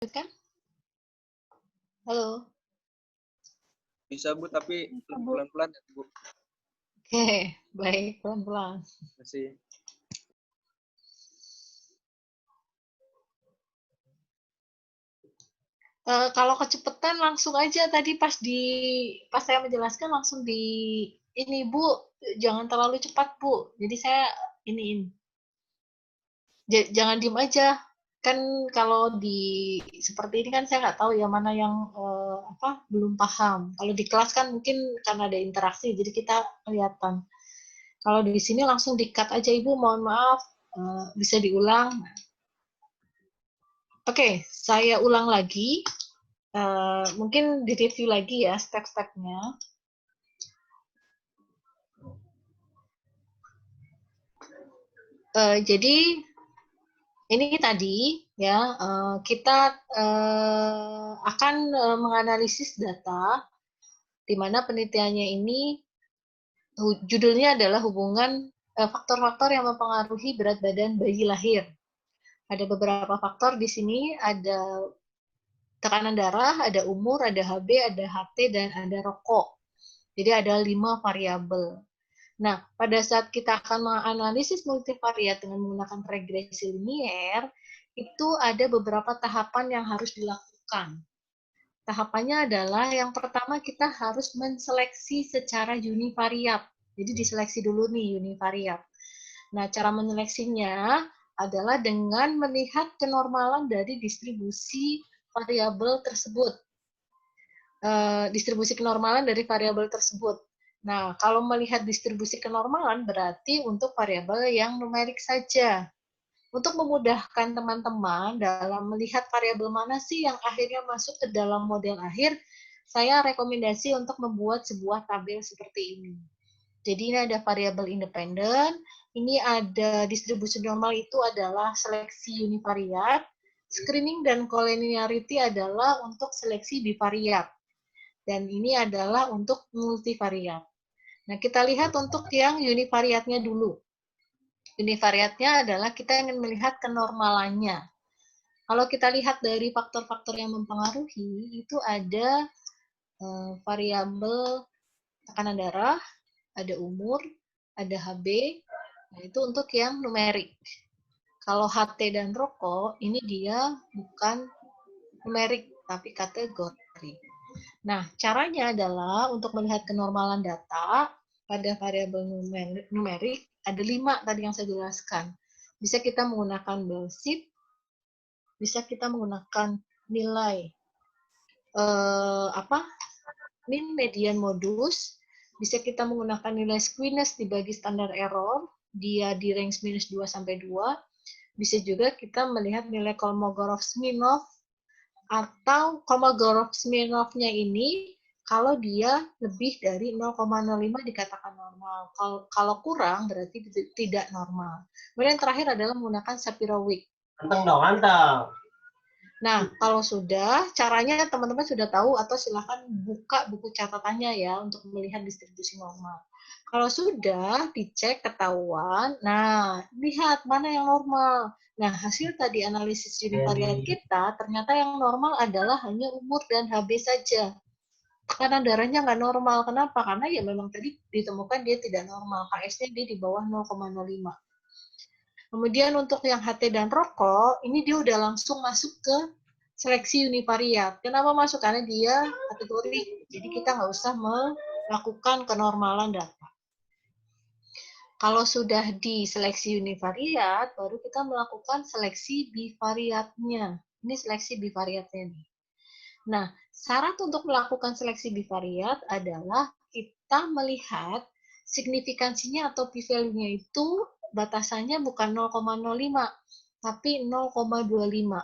Kan? Halo. Bisa Bu, tapi Bisa, lebih Bu. pelan-pelan ya Bu. Oke, baik, pelan-pelan. Masih. Kalau kecepatan langsung aja tadi pas saya menjelaskan langsung ini Bu, jangan terlalu cepat Bu. Jadi saya iniin. Jangan diem aja. Kan kalau seperti ini kan saya nggak tahu ya mana yang belum paham. Kalau di kelas kan mungkin karena ada interaksi, jadi kita kelihatan. Kalau di sini langsung di-cut aja Ibu, mohon maaf, bisa diulang. Oke, saya ulang lagi. Mungkin di-review lagi ya step-stepnya. Jadi ini tadi ya kita akan menganalisis data di mana penelitiannya ini judulnya adalah hubungan faktor-faktor yang mempengaruhi berat badan bayi lahir. Ada beberapa faktor di sini, ada tekanan darah, ada umur, ada HB, ada HT, dan ada rokok. Jadi ada 5 variabel. Nah, pada saat kita akan menganalisis multivariat dengan menggunakan regresi linier, itu ada beberapa tahapan yang harus dilakukan. Tahapannya adalah yang pertama kita harus menseleksi secara univariat. Jadi diseleksi dulu nih univariat. Nah, cara menyeleksinya adalah dengan melihat kenormalan dari distribusi variabel tersebut. Distribusi kenormalan dari variabel tersebut. Nah, kalau melihat distribusi kenormalan berarti untuk variabel yang numerik saja. Untuk memudahkan teman-teman dalam melihat variabel mana sih yang akhirnya masuk ke dalam model akhir, saya rekomendasi untuk membuat sebuah tabel seperti ini. Jadi ini ada variabel independen, ini ada distribusi normal itu adalah seleksi univariat, screening dan collinearity adalah untuk seleksi bivariat. Dan ini adalah untuk multivariat. Nah, kita lihat untuk yang univariatnya dulu. Univariatnya adalah kita ingin melihat kenormalannya. Kalau kita lihat dari faktor-faktor yang mempengaruhi, itu ada variabel tekanan darah, ada umur, ada HB, nah itu untuk yang numerik. Kalau HT dan rokok, ini dia bukan numerik, tapi kategori. Nah, caranya adalah untuk melihat kenormalan data pada variabel numerik, ada 5 tadi yang saya jelaskan. Bisa kita menggunakan BELSIP, bisa kita menggunakan nilai min, median, modus, bisa kita menggunakan nilai squeeness dibagi standar error, dia di range minus 2 sampai 2, bisa juga kita melihat nilai Kolmogorov-Smirnov, atau Kolmogorov-Smirnovnya ini kalau dia lebih dari 0,05 dikatakan normal. Kalau kurang berarti tidak normal. Kemudian yang terakhir adalah menggunakan Shapiro-Wilk. Anteng dong, anteng. Nah, kalau sudah, caranya teman-teman sudah tahu atau silakan buka buku catatannya ya untuk melihat distribusi normal. Kalau sudah dicek ketahuan, nah lihat mana yang normal. Nah, hasil tadi analisis univariat kita, ternyata yang normal adalah hanya umur dan HB saja. Tekanan darahnya nggak normal. Kenapa? Karena ya memang tadi ditemukan dia tidak normal. KS-nya dia di bawah 0,05. Kemudian untuk yang HT dan rokok, ini dia udah langsung masuk ke seleksi univariat. Kenapa masuk? Karena dia kategori. Jadi kita nggak usah melakukan kenormalan data. Kalau sudah di seleksi univariat, baru kita melakukan seleksi bivariatnya. Ini seleksi bivariatnya nih. Nah, syarat untuk melakukan seleksi bivariat adalah kita melihat signifikansinya atau p-value-nya itu batasannya bukan 0,05, tapi 0,25.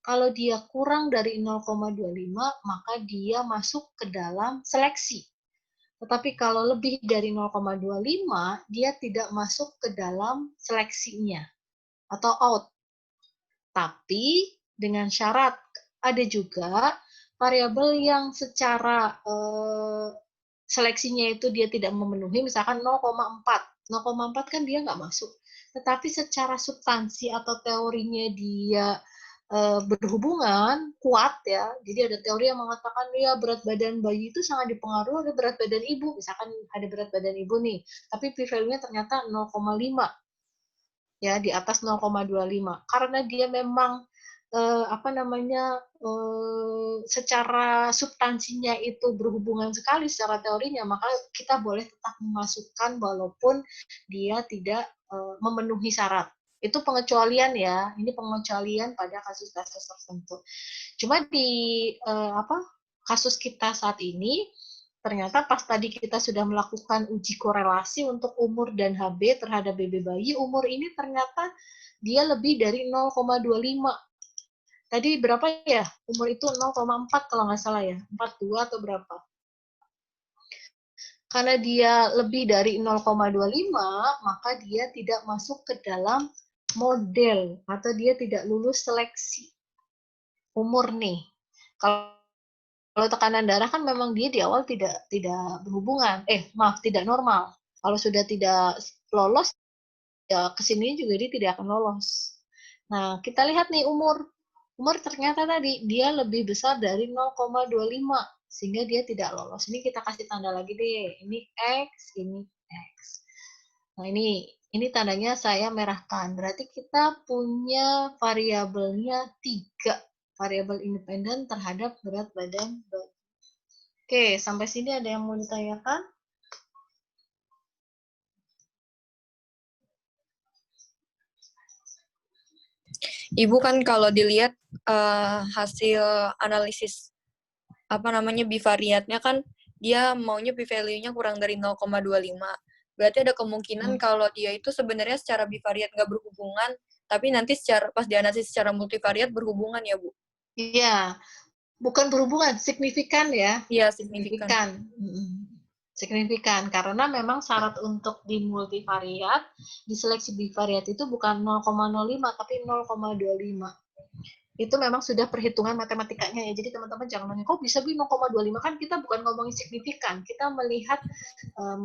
Kalau dia kurang dari 0,25, maka dia masuk ke dalam seleksi. Tetapi kalau lebih dari 0,25, dia tidak masuk ke dalam seleksinya atau out. Tapi dengan syarat ada juga variabel yang secara seleksinya itu dia tidak memenuhi, misalkan 0,4. 0,4 kan dia nggak masuk. Tetapi secara substansi atau teorinya dia berhubungan kuat ya. Jadi ada teori yang mengatakan ya berat badan bayi itu sangat dipengaruhi oleh berat badan ibu. Misalkan ada berat badan ibu nih, tapi p-value-nya ternyata 0,5 ya, di atas 0,25 karena dia memang secara substansinya itu berhubungan sekali secara teorinya, maka kita boleh tetap memasukkan walaupun dia tidak memenuhi syarat. Itu pengecualian ya, ini pengecualian pada kasus-kasus tertentu. Cuma di kasus kita saat ini, ternyata pas tadi kita sudah melakukan uji korelasi untuk umur dan HB terhadap BB bayi, umur ini ternyata dia lebih dari 0,25. Tadi berapa ya? Umur itu 0,4 kalau nggak salah ya, 42 atau berapa? Karena dia lebih dari 0,25, maka dia tidak masuk ke dalam model atau dia tidak lulus seleksi umur nih. Kalau tekanan darah kan memang dia di awal tidak berhubungan, tidak normal. Kalau sudah tidak lolos, ya kesini juga dia tidak akan lolos. Nah, kita lihat nih umur ternyata tadi dia lebih besar dari 0,25 sehingga dia tidak lolos. Ini kita kasih tanda lagi deh. Ini X, ini X. Nah, ini tandanya saya merahkan. Berarti kita punya variabelnya 3. Variabel independen terhadap berat badan bayi. Oke, sampai sini ada yang mau ditanyakan? Ibu kan kalau dilihat hasil analisis bivariatnya kan dia maunya p-value-nya kurang dari 0,25. Berarti ada kemungkinan kalau dia itu sebenarnya secara bivariat nggak berhubungan, tapi nanti pas dianalisis secara multivariat berhubungan ya, Bu? Iya, bukan berhubungan, signifikan ya. Iya, signifikan. Signifikan, karena memang syarat untuk di multivariat, di seleksi bivariat itu bukan 0,05, tapi 0,25. Itu memang sudah perhitungan matematikanya ya. Jadi teman-teman jangan nanya, kok bisa 0,25? Kan kita bukan ngomongin signifikan, kita melihat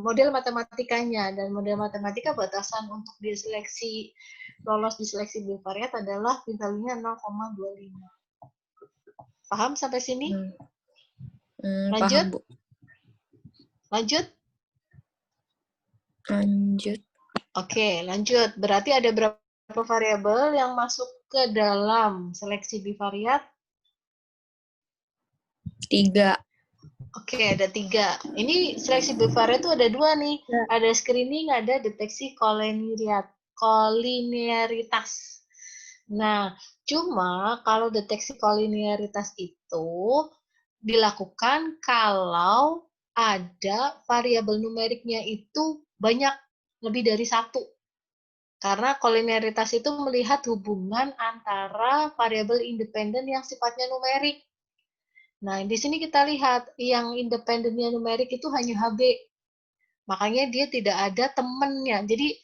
model matematikanya, dan model matematika batasan untuk diseleksi lolos di seleksi bivariat adalah p-value-nya 0,25. Paham sampai sini? Lanjut? Paham, Bu. Lanjut? Lanjut. Oke, lanjut. Berarti ada berapa variabel yang masuk ke dalam seleksi bivariat? 3. Oke, ada 3. Ini seleksi bivariat itu ada 2 nih. Ada screening, ada deteksi kolinearitas. Nah, cuma kalau deteksi kolinearitas itu dilakukan kalau ada variabel numeriknya itu banyak, lebih dari 1. Karena kolinearitas itu melihat hubungan antara variabel independen yang sifatnya numerik. Nah, di sini kita lihat yang independennya numerik itu hanya HB. Makanya dia tidak ada temennya. Jadi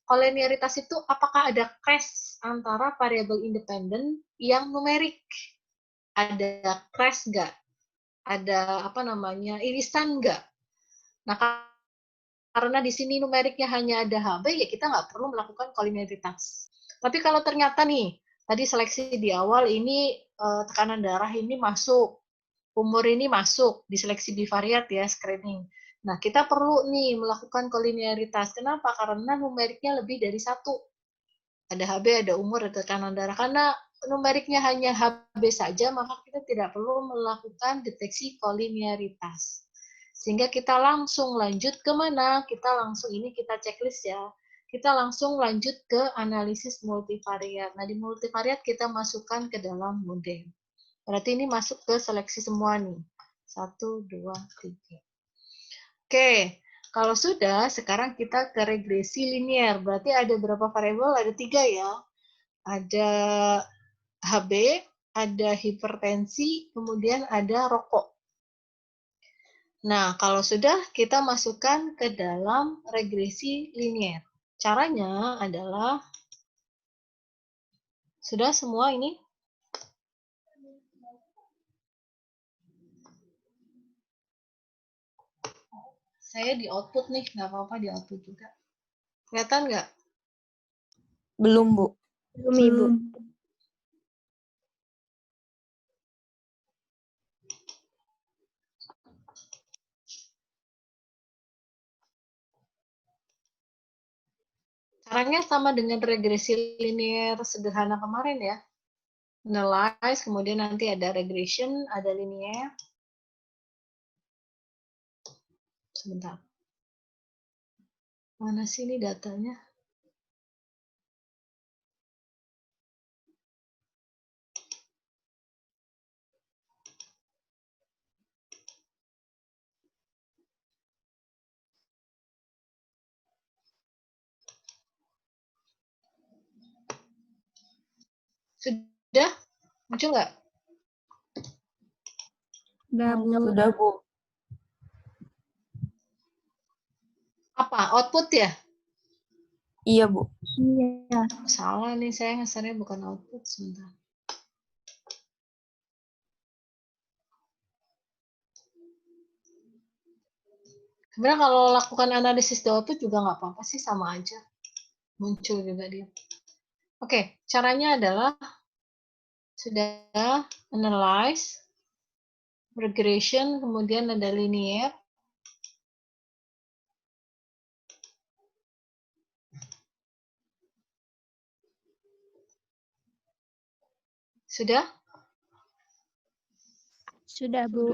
kolinearitas itu apakah ada crash antara variabel independen yang numerik? Ada crash nggak? Ada irisan nggak? Nah, karena di sini numeriknya hanya ada HB, ya kita nggak perlu melakukan kolinearitas. Tapi kalau ternyata nih, tadi seleksi di awal ini tekanan darah ini masuk, umur ini masuk, di seleksi bivariat ya, screening. Nah, kita perlu nih melakukan kolinearitas. Kenapa? Karena numeriknya lebih dari 1. Ada HB, ada umur, ada tekanan darah. Karena numeriknya hanya HB saja, maka kita tidak perlu melakukan deteksi kolinearitas. Sehingga kita langsung lanjut ke mana? Kita checklist ya. Kita langsung lanjut ke analisis multivariat. Nah, di multivariat kita masukkan ke dalam model. Berarti ini masuk ke seleksi semua nih. 1, 2, 3. Oke, kalau sudah, sekarang kita ke regresi linier. Berarti ada berapa variabel? Ada 3 ya. Ada HB, ada hipertensi, kemudian ada rokok. Nah, kalau sudah, kita masukkan ke dalam regresi linier. Caranya adalah, sudah semua ini? Saya di output nih, nggak apa-apa di output juga. Kelihatan nggak? Belum, Bu. Belum, Ibu. Caranya sama dengan regresi linear sederhana kemarin ya. Analyze, kemudian nanti ada regression, ada linear. Sebentar. Mana sih ini datanya? Sudah? Muncul nggak? Udah, Bu. Sudah, Bu. Apa? Output ya? Iya, Bu. Iya. Salah nih, saya ngesernya bukan output. Sebentar. Sebenarnya kalau lakukan analisis di output juga nggak apa-apa sih, sama aja. Muncul juga dia. Oke, caranya adalah sudah analyze, regression, kemudian ada linear. Sudah? Sudah, Bu.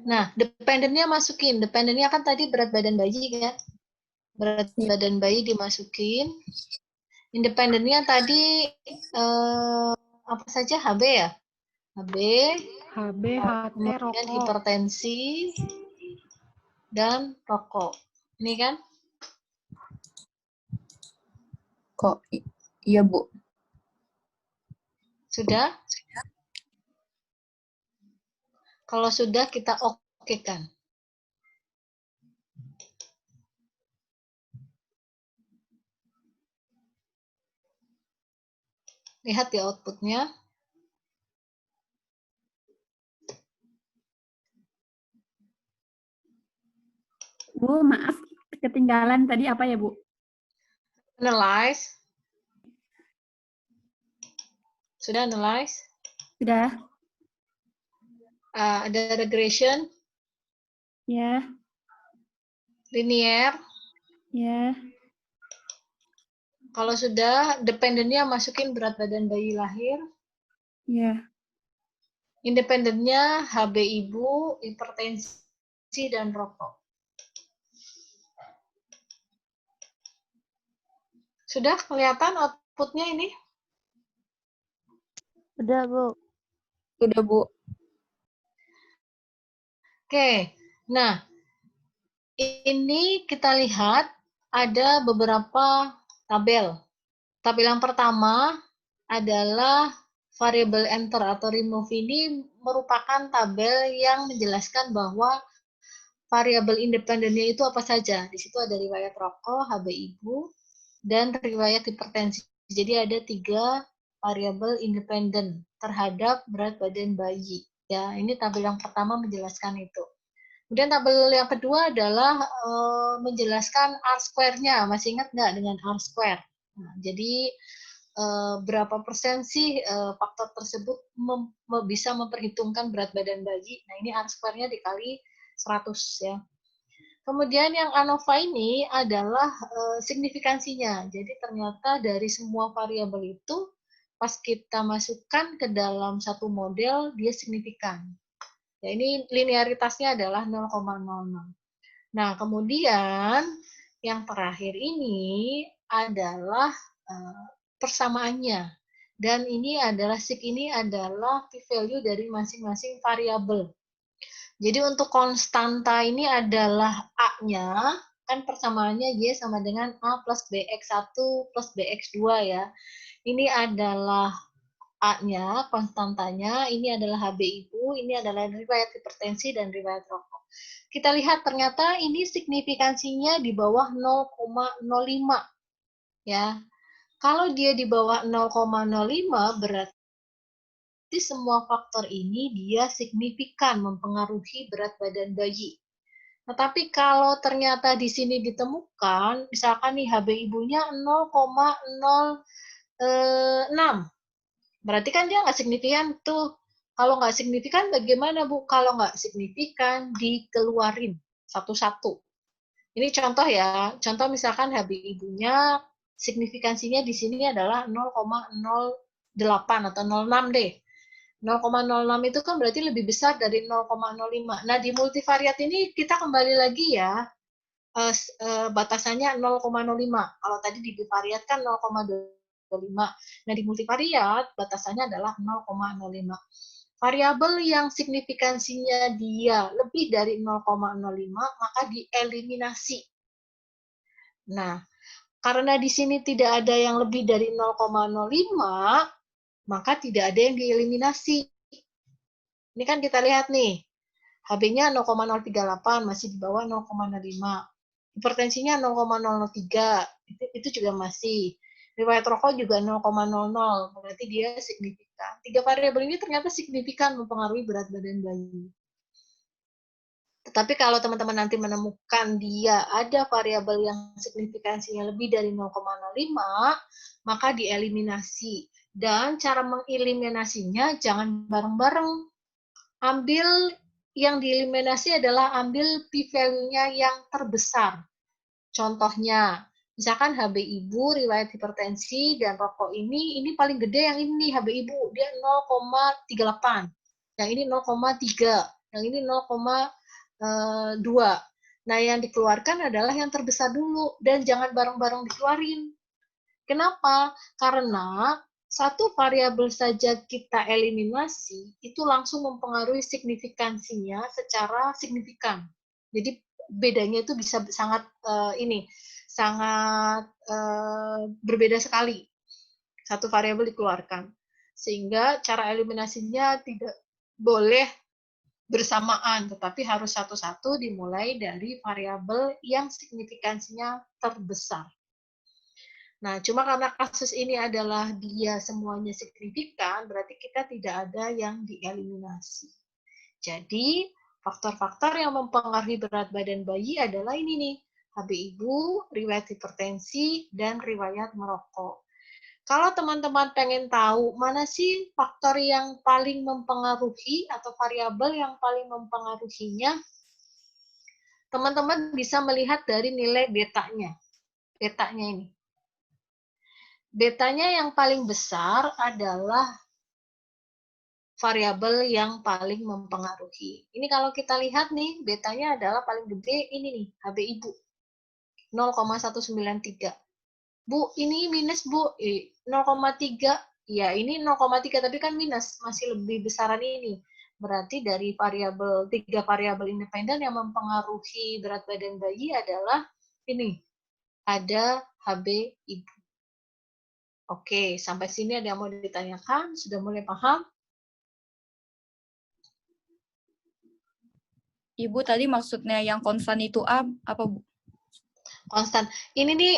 Nah, dependennya masukin. Dependennya kan tadi berat badan bayi kan? Berat badan bayi dimasukin. Independennya tadi apa saja? HB ya? HB, HB, HT, kemudian rokok. hipertensi, dan rokok. Ini kan? Kok iya, Bu. Sudah? Kalau sudah, kita okekan. Lihat di outputnya. Bu, maaf, ketinggalan tadi apa ya, Bu? Analyze. Sudah analyze? Sudah. Ada regression, Ya, linear. ya. Kalau sudah, dependennya masukin berat badan bayi lahir. Ya. Independennya HB ibu, hipertensi, dan rokok. Sudah kelihatan outputnya ini? Sudah, Bu. Sudah, Bu. Oke, nah ini kita lihat ada beberapa tabel. Tabel yang pertama adalah variable enter atau remove. Ini merupakan tabel yang menjelaskan bahwa variabel independennya itu apa saja. Di situ ada riwayat rokok, HB ibu, dan riwayat hipertensi. Jadi ada 3 variabel independen terhadap berat badan bayi. Ya, ini tabel yang pertama menjelaskan itu. Kemudian tabel yang kedua adalah menjelaskan R-square-nya. Masih ingat nggak dengan R-square? Nah, jadi berapa persen sih faktor tersebut bisa memperhitungkan berat badan bayi. Nah, ini R-square-nya dikali 100 ya. Kemudian yang ANOVA ini adalah signifikansinya. Jadi ternyata dari semua variabel itu, pas kita masukkan ke dalam satu model, dia signifikan. Ya, ini linearitasnya adalah 0,06. Nah, kemudian yang terakhir ini adalah persamaannya. Dan ini adalah sig ini adalah p-value dari masing-masing variabel. Jadi untuk konstanta ini adalah A-nya, kan persamaannya Y sama dengan A plus BX1 plus BX2 ya. Ini adalah A-nya, konstantanya, ini adalah HB ibu, ini adalah riwayat hipertensi dan riwayat rokok. Kita lihat ternyata ini signifikansinya di bawah 0,05. Ya. Kalau dia di bawah 0,05 berarti semua faktor ini dia signifikan mempengaruhi berat badan bayi. Tetapi kalau ternyata di sini ditemukan, misalkan nih HB ibunya 0,06, berarti kan dia nggak signifikan tuh. Kalau nggak signifikan bagaimana, Bu? Kalau nggak signifikan, dikeluarin satu-satu. Ini contoh ya. Contoh misalkan HB ibunya signifikansinya di sini adalah 0,08 atau 06 deh. 0,06 itu kan berarti lebih besar dari 0,05. Nah, di multivariat ini kita kembali lagi ya, batasannya 0,05. Kalau tadi di bivariat kan 0,25. Nah, di multivariat batasannya adalah 0,05. Variabel yang signifikansinya dia lebih dari 0,05 maka dieliminasi. Nah, karena di sini tidak ada yang lebih dari 0,05, maka tidak ada yang dieliminasi. Ini kan kita lihat nih, HB-nya 0,038, masih di bawah 0,05. Hipertensinya 0,003, itu juga masih. Riwayat rokok juga 0,00, berarti dia signifikan. 3 variabel ini ternyata signifikan mempengaruhi berat badan bayi. Tetapi kalau teman-teman nanti menemukan dia ada variabel yang signifikansinya lebih dari 0,05, maka dieliminasi. Dan cara mengeliminasinya jangan bareng-bareng. Ambil yang dieliminasi adalah ambil p-value-nya yang terbesar. Contohnya, misalkan HB ibu, riwayat hipertensi, dan rokok ini paling gede yang ini HB ibu, dia 0,38. Yang ini 0,3. Yang ini 0,2. Nah, yang dikeluarkan adalah yang terbesar dulu, dan jangan bareng-bareng dikeluarin. Kenapa? Karena satu variabel saja kita eliminasi, itu langsung mempengaruhi signifikansinya secara signifikan. Jadi bedanya itu bisa sangat berbeda sekali. Satu variabel dikeluarkan. Sehingga cara eliminasinya tidak boleh bersamaan, tetapi harus satu-satu dimulai dari variabel yang signifikansinya terbesar. Nah, cuma karena kasus ini adalah dia semuanya signifikan, berarti kita tidak ada yang dieliminasi. Jadi, faktor-faktor yang mempengaruhi berat badan bayi adalah ini nih, HB ibu, riwayat hipertensi, dan riwayat merokok. Kalau teman-teman pengen tahu mana sih faktor yang paling mempengaruhi atau variabel yang paling mempengaruhinya, teman-teman bisa melihat dari nilai betanya. Betanya ini. Betanya yang paling besar adalah variabel yang paling mempengaruhi. Ini kalau kita lihat nih, betanya adalah paling gede ini nih, HB ibu. 0,193. Bu, ini minus Bu. 0,3. Ya, ini 0,3 tapi kan minus, masih lebih besaran ini. Berarti dari variabel 3 variabel independen yang mempengaruhi berat badan bayi adalah ini. Ada HB ibu. Oke, sampai sini ada yang mau ditanyakan? Sudah mulai paham? Ibu tadi maksudnya yang konstan itu apa, Bu? Konstan. Ini nih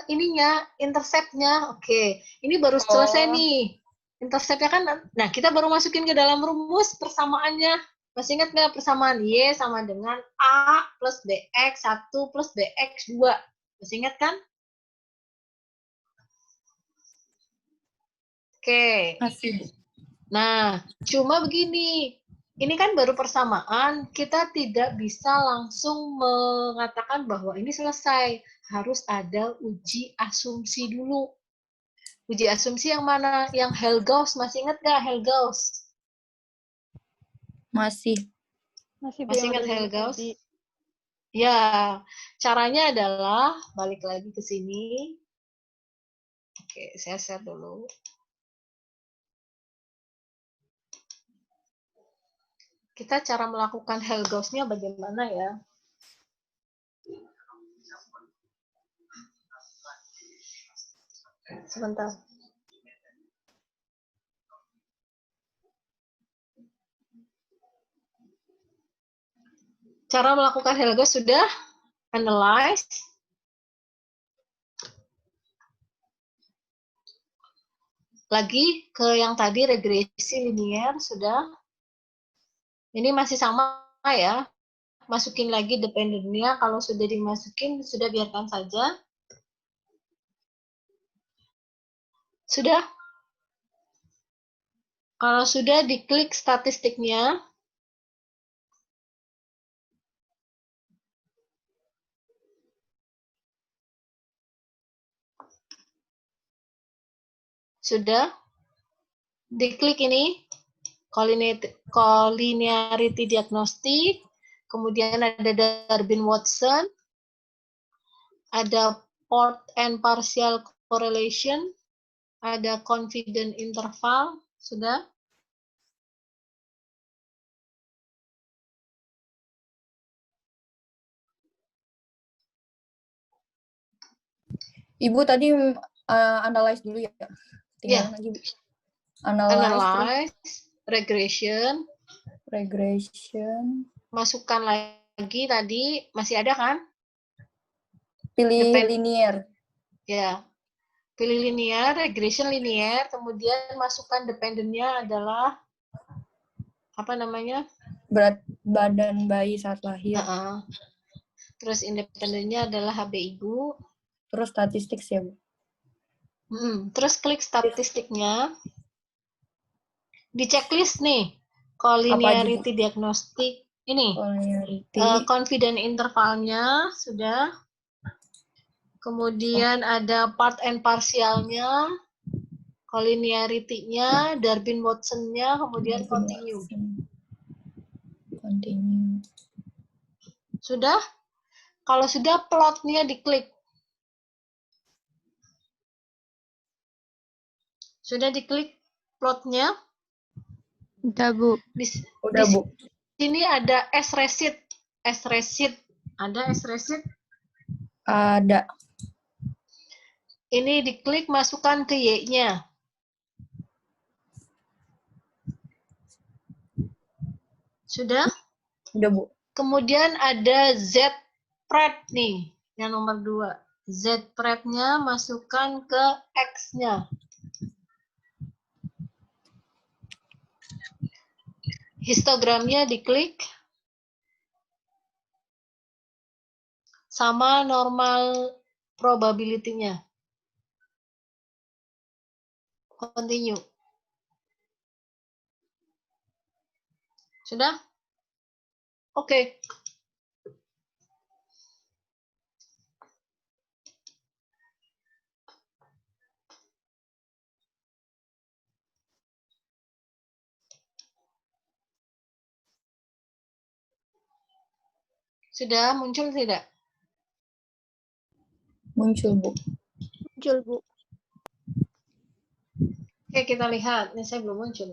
ininya, intercept-nya. Oke, ini baru selesai nih. Intercept-nya kan, nah kita baru masukin ke dalam rumus persamaannya. Masih ingat nggak persamaan Y sama dengan A plus BX 1 plus BX 2? Masih ingat kan? Oke. Masih, Bu. Nah, cuma begini, ini kan baru persamaan, kita tidak bisa langsung mengatakan bahwa ini selesai. Harus ada uji asumsi dulu. Uji asumsi yang mana? Yang Helgauss, masih ingat nggak Helgauss? Masih. Masih ingat Helgauss? Ya, caranya adalah, balik lagi ke sini. Oke, saya share dulu. Kita cara melakukan Helgauss-nya bagaimana ya? Sebentar. Cara melakukan Helgauss sudah? Analyze. Lagi ke yang tadi regresi linier sudah. Ini masih sama ya. Masukin lagi dependennya. Kalau sudah dimasukin, sudah biarkan saja. Sudah? Kalau sudah, diklik statistiknya. Sudah? Diklik ini, collinearity diagnostic, kemudian ada Durbin-Watson, ada port and partial correlation, ada confidence interval, sudah? Ibu tadi analyze dulu ya. Tinggal lagi, Bu. Analyze, regression, masukkan lagi tadi, masih ada kan? Pilih linear. Ya, pilih linear, regression linear, kemudian masukkan dependent-nya adalah apa namanya? Berat badan bayi saat lahir. Terus independennya adalah HB ibu. Terus statistik ya, Bu. Terus klik statistiknya. Di checklist nih, collinearity diagnostic ini. Confidence intervalnya sudah. Kemudian ada part and partialnya, collinearity-nya, Durbin-Watson-nya, kemudian continue. Sudah? Kalau sudah, plot-nya diklik. Sudah diklik plot-nya? Udah, Bu. Udah, Bu. Di sini ada S-recit. S-recit. Ada S-recit? Ada. Ini diklik, masukkan ke Y-nya. Sudah? Udah, Bu. Kemudian ada Z-pred nih, yang nomor 2. Z-pred-nya masukkan ke X-nya. Histogramnya diklik. Sama normal probability-nya. Continue. Sudah? Oke. Sudah muncul tidak? Muncul, Bu. Muncul, Bu. Oke, kita lihat. Ini saya belum muncul.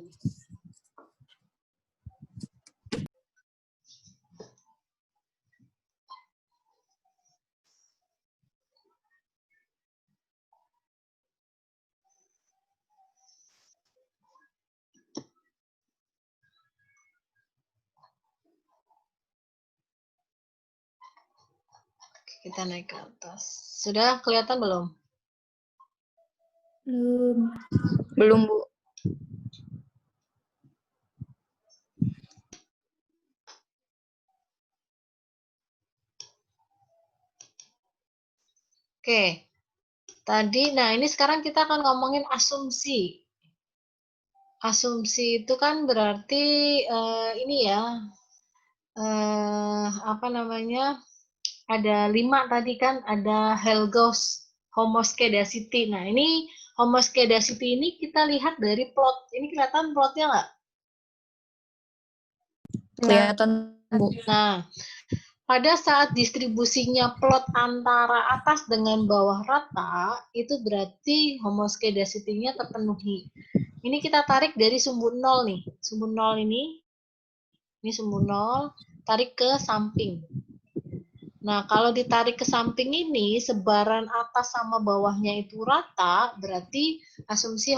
Kita naik ke atas. Sudah kelihatan belum? Belum. Belum, Bu. Oke. Tadi, nah ini sekarang kita akan ngomongin asumsi. Asumsi itu kan berarti ini ya, apa namanya, ada 5 tadi kan, ada Helgos homoskedasity. Nah ini homoskedasity ini kita lihat dari plot. Ini kelihatan plotnya nggak? Kelihatan, Bu. Nah, pada saat distribusinya plot antara atas dengan bawah rata, itu berarti homoskedasity-nya terpenuhi. Ini kita tarik dari sumbu 0 nih. Sumbu 0 ini sumbu 0, tarik ke samping. Nah, kalau ditarik ke samping ini, sebaran atas sama bawahnya itu rata, berarti asumsi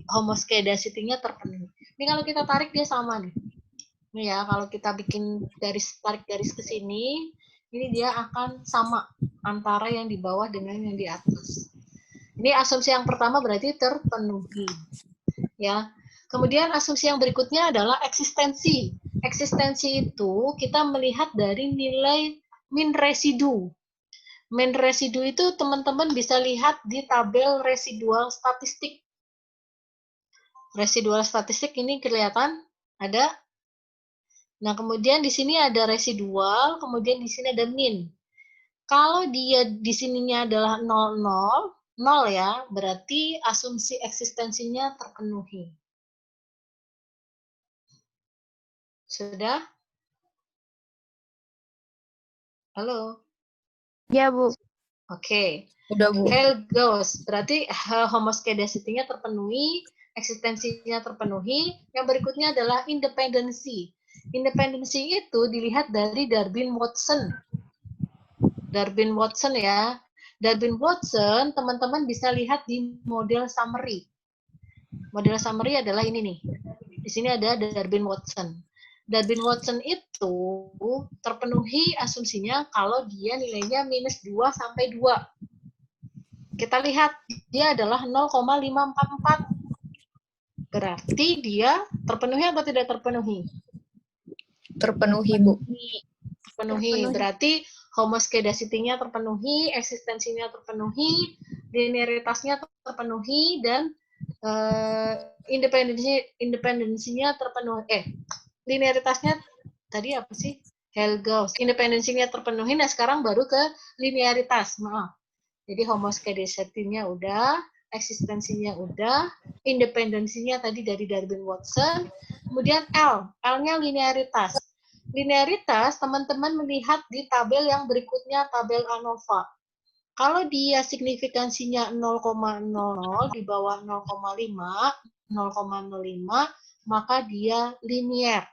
homoskedasity-nya terpenuhi. Ini kalau kita tarik dia sama nih. Ini ya, kalau kita bikin tarik garis ke sini, ini dia akan sama antara yang di bawah dengan yang di atas. Ini asumsi yang pertama berarti terpenuhi. Ya. Kemudian asumsi yang berikutnya adalah eksistensi. Eksistensi itu kita melihat dari nilai mean residu. Mean residu itu teman-teman bisa lihat di tabel residual statistik. Residual statistik ini kelihatan ada. Nah, kemudian di sini ada residual, kemudian di sini ada mean. Kalau dia di sininya adalah 00, nol ya, berarti asumsi eksistensinya terpenuhi. Sudah? Halo? Ya, Bu. Oke. Udah, Bu. Hell goes, berarti homoskedasity-nya terpenuhi, eksistensinya terpenuhi. Yang berikutnya adalah independensi. Independensi itu dilihat dari Darwin-Watson. Darwin-Watson ya. Darwin-Watson, teman-teman bisa lihat di model summary. Model summary adalah ini nih. Di sini ada Darwin-Watson. Darwin-Watson itu terpenuhi asumsinya kalau dia nilainya minus 2 sampai 2. Kita lihat, dia adalah 0,544. Berarti dia terpenuhi atau tidak terpenuhi? Terpenuhi, Bu. Terpenuhi. Berarti homoskedasity-nya terpenuhi, eksistensinya terpenuhi, linearitasnya terpenuhi, dan independensinya terpenuhi. Linearitasnya tadi apa sih? Hell-Gauss. Independensinya terpenuhi, nah sekarang baru ke linearitas. Maaf. Jadi homoskedasity-nya udah, eksistensinya udah, independensinya tadi dari Darwin-Watson, kemudian L-nya linearitas. Linearitas teman-teman melihat di tabel yang berikutnya, tabel ANOVA. Kalau dia signifikansinya 0,00 di bawah 0,5, 0,05, maka dia linear.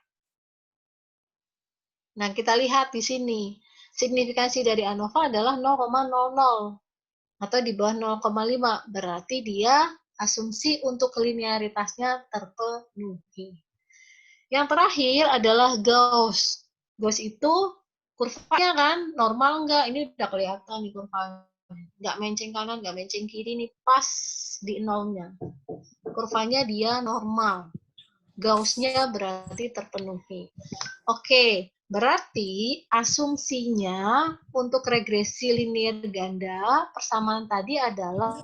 Nah, kita lihat di sini. Signifikansi dari ANOVA adalah 0,00 atau di bawah 0,5. Berarti dia asumsi untuk linearitasnya terpenuhi. Yang terakhir adalah Gauss. Gauss itu kurvanya kan normal enggak? Ini udah kelihatan nih kurvanya. Enggak menceng kanan, enggak menceng kiri, nih pas di nolnya. Kurvanya dia normal. Gauss-nya berarti terpenuhi. Oke, berarti asumsinya untuk regresi linear ganda persamaan tadi adalah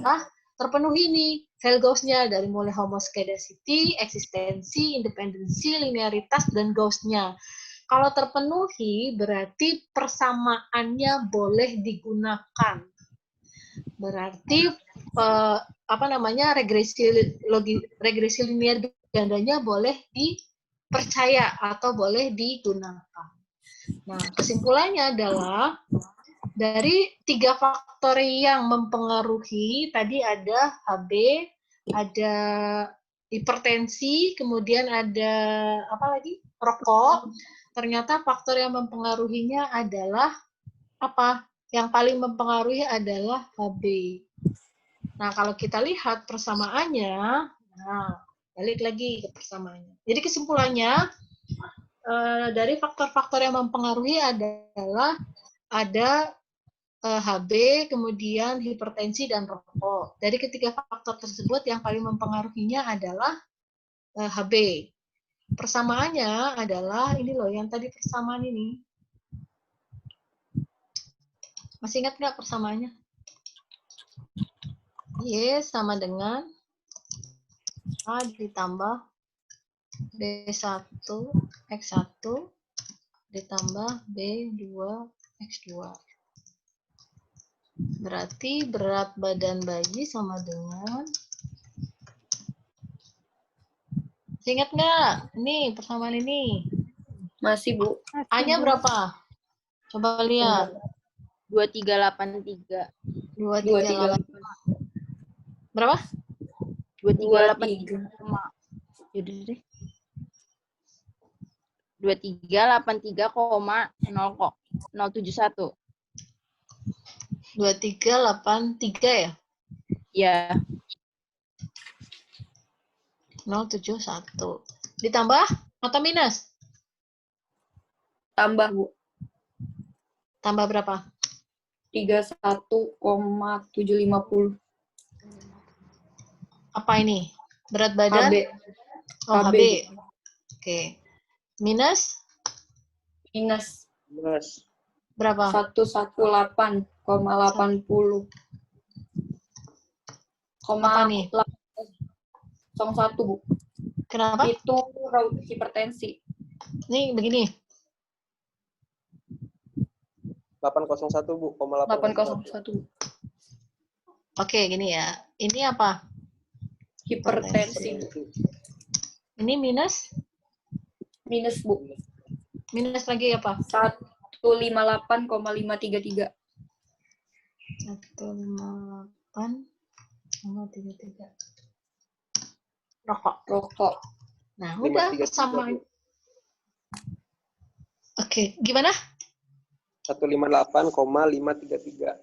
terpenuhi nih Hell-Gauss-nya dari mulai homoskedasity, eksistensi, independensi, linearitas, dan Gauss-nya. Kalau terpenuhi berarti persamaannya boleh digunakan. Berarti regresi linear gandanya boleh dipercaya atau boleh digunakan. Nah, kesimpulannya adalah dari 3 faktor yang mempengaruhi, tadi ada HB, ada hipertensi, kemudian ada apa lagi? Rokok. Ternyata faktor yang mempengaruhinya adalah apa? Yang paling mempengaruhi adalah HB. Nah, kalau kita lihat persamaannya, nah, balik lagi ke persamaannya. Jadi kesimpulannya, dari faktor-faktor yang mempengaruhi adalah ada HB, kemudian hipertensi, dan rokok. Dari ketiga faktor tersebut, yang paling mempengaruhinya adalah HB. Persamaannya adalah, ini loh, yang tadi persamaan ini. Masih ingat nggak persamaannya? Y sama dengan A ditambah B1 X1 ditambah B2 X2. Berarti berat badan bayi sama dengan, ingat nggak? Ini persamaan ini. Masih, Bu. A-nya berapa? Coba lihat. 2383. 238. Berapa? 2383. Yaudah deh. 2383,071. 2383 ya? Ya. 071. Ditambah atau minus? Tambah, Bu. Tambah berapa? 31,750. Apa ini? Berat badan? HB. Oh, HB. HB. Oke. Minus Minus berapa? 118,80. Apa nih? 01, Bu. Kenapa? Itu raut hipertensi. Ini begini. 801, Bu. 801. Oke, gini ya. Ini apa? Hipertensi. Ini minus? Minus, Bu. Minus lagi apa? 158,533. 158,33. Rokok. Rokok. Nah, udah 533, persamaan. Bu. Oke, gimana? 158,533.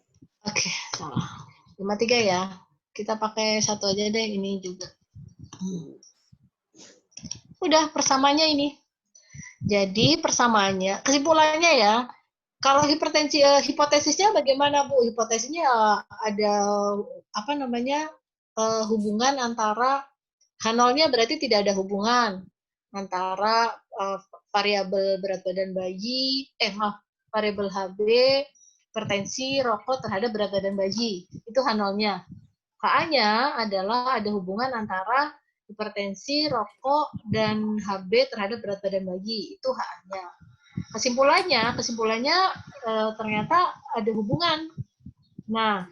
Oke, salah. 53 ya. Kita pakai satu aja deh, ini juga. Udah, persamaannya ini. Jadi, persamaannya, kesimpulannya ya, kalau hipertensi, hipotesisnya bagaimana, Bu? Hipotesisnya ada, apa namanya, hubungan antara H0-nya berarti tidak ada hubungan antara variabel berat badan bayi, variabel HB, hipertensi, rokok terhadap berat badan bayi. Itu H0-nya. H-nya adalah ada hubungan antara hipertensi, rokok, dan HB terhadap berat badan bayi. Itu H-nya. Kesimpulannya ternyata ada hubungan. Nah,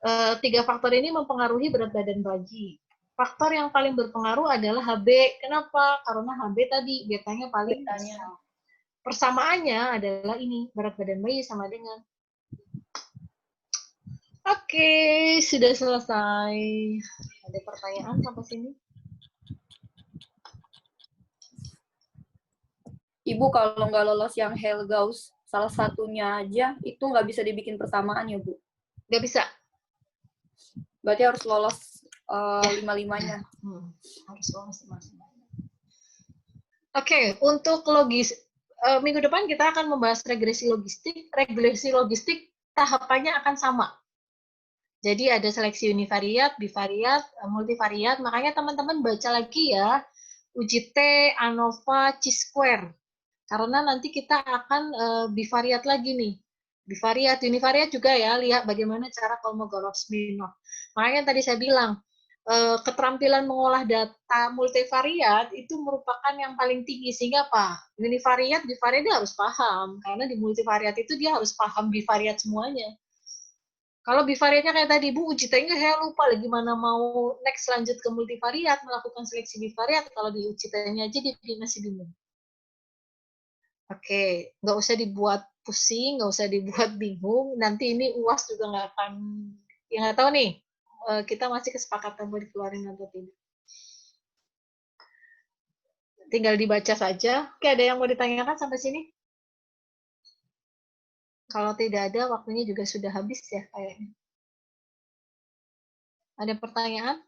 3 faktor ini mempengaruhi berat badan bayi. Faktor yang paling berpengaruh adalah HB. Kenapa? Karena HB tadi betanya paling besar. Persamaannya adalah ini, berat badan bayi sama dengan. Oke, sudah selesai. Ada pertanyaan sampai sini? Ibu kalau nggak lolos yang Hell-Gauss, salah satunya aja, itu nggak bisa dibikin persamaan ya, Bu? Nggak bisa. Berarti harus lolos 5-5-nya. Harus lolos lima-limanya. Oke, untuk logis, minggu depan kita akan membahas regresi logistik. Regresi logistik tahapannya akan sama. Jadi ada seleksi univariat, bivariat, multivariat. Makanya teman-teman baca lagi ya, UJT, ANOVA, Chi-square. Karena nanti kita akan bivariat lagi nih. Bivariat, univariat juga ya, lihat bagaimana cara Kolmogorov-Smirnov. Makanya tadi saya bilang, keterampilan mengolah data multivariat itu merupakan yang paling tinggi. Sehingga apa? Univariat, bivariat dia harus paham. Karena di multivariat itu dia harus paham bivariat semuanya. Kalau bivariatnya kayak tadi, Bu, UJT-nya saya lupa lagi gimana mau next lanjut ke multivariat, melakukan seleksi bivariat. Kalau di UJT-nya aja dia masih bingung. Oke, nggak usah dibuat pusing, nggak usah dibuat bingung. Nanti ini UAS juga nggak akan, ya nggak tahu nih, kita masih kesepakatan mau dikeluarin atau tidak. Tinggal dibaca saja. Oke, ada yang mau ditanyakan sampai sini? Kalau tidak ada, waktunya juga sudah habis ya kayaknya. Ada pertanyaan?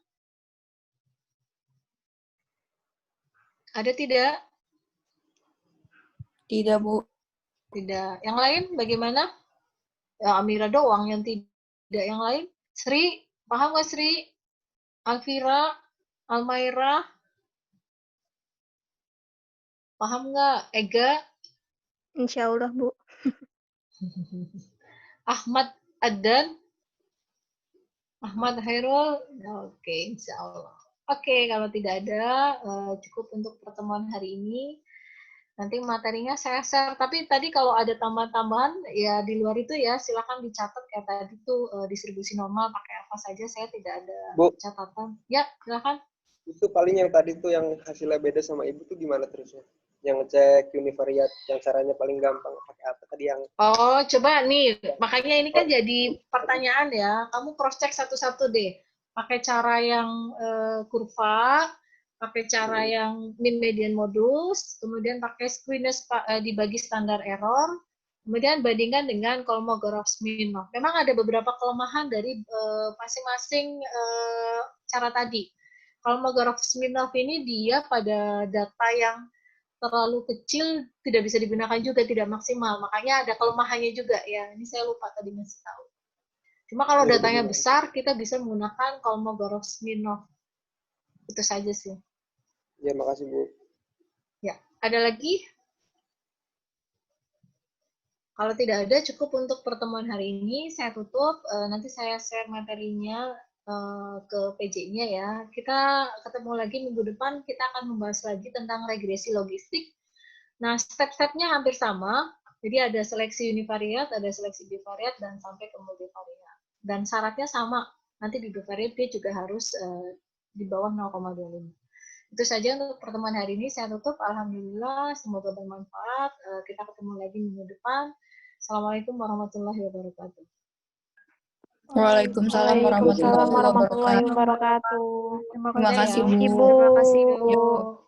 Ada tidak? Tidak, Bu. Tidak. Yang lain bagaimana? Ya, Amira doang yang tidak. Yang lain? Sri, paham nggak Sri? Alvira, Almaira, paham nggak? Ega? Insya Allah, Bu. Ahmad Adan? Ahmad Hairul? Oke, insya Allah. Oke, kalau tidak ada, cukup untuk pertemuan hari ini. Nanti materinya saya share. Tapi tadi kalau ada tambahan-tambahan, ya di luar itu ya, silakan dicatat kayak tadi tuh distribusi normal pakai apa saja. Saya tidak ada Bu, catatan. Ya, silakan. itu paling yang tadi tuh yang hasilnya beda sama ibu tuh gimana terusnya? Yang ngecek univariat, yang caranya paling gampang pakai apa tadi yang? Oh, coba nih. Makanya ini kan jadi pertanyaan ya. Kamu cross check satu-satu deh. Pakai cara yang kurva, pakai cara yang mean median modus, kemudian pakai squeeness dibagi standar error, kemudian bandingkan dengan Kolmogorov-Smirnov. Memang ada beberapa kelemahan dari masing-masing cara tadi. Kolmogorov-Smirnov ini dia pada data yang terlalu kecil tidak bisa digunakan juga, tidak maksimal. Makanya ada kelemahannya juga ya. Ini saya lupa tadi ngasih tahu. Cuma kalau datanya besar, kita bisa menggunakan Kolmogorov-Smirnov. Itu saja sih. Ya, makasih Bu. Ya, ada lagi? Kalau tidak ada, cukup untuk pertemuan hari ini. Saya tutup. Nanti saya share materinya ke PJ-nya ya. Kita ketemu lagi minggu depan. Kita akan membahas lagi tentang regresi logistik. Nah, step-stepnya hampir sama. Jadi ada seleksi univariat, ada seleksi bivariat, dan sampai ke multivariat. Dan syaratnya sama, nanti di bivariate dia juga harus di bawah 0,25. Itu saja untuk pertemuan hari ini. Saya tutup. Alhamdulillah, semoga bermanfaat. Kita ketemu lagi minggu depan. Assalamualaikum warahmatullahi wabarakatuh. Waalaikumsalam warahmatullahi wabarakatuh. warahmatullahi wabarakatuh. Terima kasih, Bu. Terima kasih, Bu. Yuk.